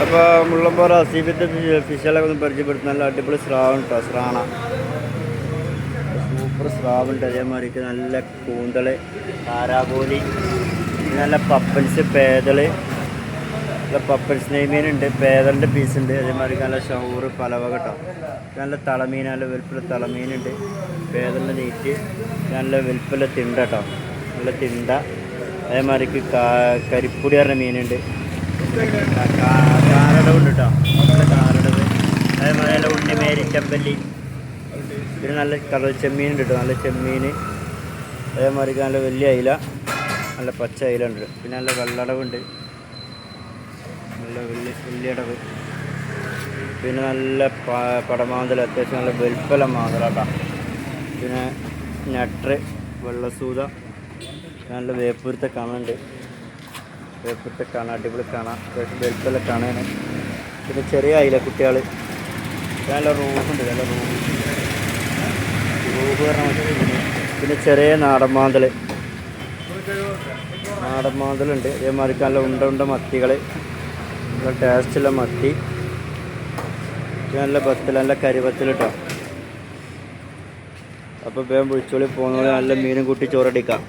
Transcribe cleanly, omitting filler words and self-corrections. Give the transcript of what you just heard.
അപ്പോൾ മുള്ളമ്പാറ അസീബത്തെ ഫിഷുകളൊക്കെ ഒന്ന് പരിചയപ്പെടുത്തുന്ന നല്ല അടിപൊളി സ്രാവുണ്ട് കേട്ടോ. സ്രാണ സൂപ്പർ സ്രാവുണ്ട്. അതേമാതിരിക്ക് നല്ല കൂന്തള്, കാരാബോലി, നല്ല പപ്പൻസ്, പേതള്, നല്ല പപ്പൻസ് നെയ്മീനുണ്ട്, പേതളിൻ്റെ പീസുണ്ട്. അതേമാതിരി നല്ല ഷൗറ്, പലവ കേട്ടോ. നല്ല തളമീൻ, നല്ല വെൽപ്പുള്ള തളമീനുണ്ട്. പേതളിൻ്റെ നീറ്റ്, നല്ല വെൽപ്പുള്ള തിണ്ട കേട്ടോ, നല്ല തിണ്ട. അതേമാതിരിക്ക് കരിപ്പുടി പറഞ്ഞ മീനുണ്ട്, കാരടവുണ്ട് കേട്ടോ, നല്ല കാരടവ്. അതേമാതിരി നല്ല ഉണ്ണിമേരി, ചെമ്പല്ലി, പിന്നെ നല്ല കടൽ ചെമ്മീനുണ്ട് കേട്ടോ, നല്ല ചെമ്മീൻ. അതേമാതിരി നല്ല വലിയ അയില, നല്ല പച്ച അയില ഉണ്ട്. പിന്നെ നല്ല വെള്ളടവുണ്ട്, നല്ല വലിയടവ്. പിന്നെ നല്ല പടമാന്തൽ, അത്യാവശ്യം നല്ല വെൽപ്പല മാന്തലാട്ടോ. പിന്നെ നട്ടറ്, വെള്ളസൂത, നല്ല വേപ്പൂരത്തെ കണുണ്ട്. വേപ്പൂരത്തെ കണ, അടിപൊളി കണ, അത്യാവശ്യം വെൽപ്പല കണയാണ്. പിന്നെ ചെറിയ അയില കുട്ടികൾ, നല്ല റൂഹുണ്ട്, നല്ല റൂഹ് പറഞ്ഞ. പിന്നെ ചെറിയ നാടൻ മാന്തലുണ്ട്. അതേമാതിരി നല്ല ഉണ്ട മത്തികൾ, നല്ല ടേസ്റ്റുള്ള മത്തി. നല്ല ബത്തൽ, നല്ല കരിവത്തൽ കേട്ടോ. അപ്പോൾ വേഗം വിളിച്ചോളി പോകുന്നവരെ നല്ല മീനും കൂട്ടി ചോറടിക്കാം.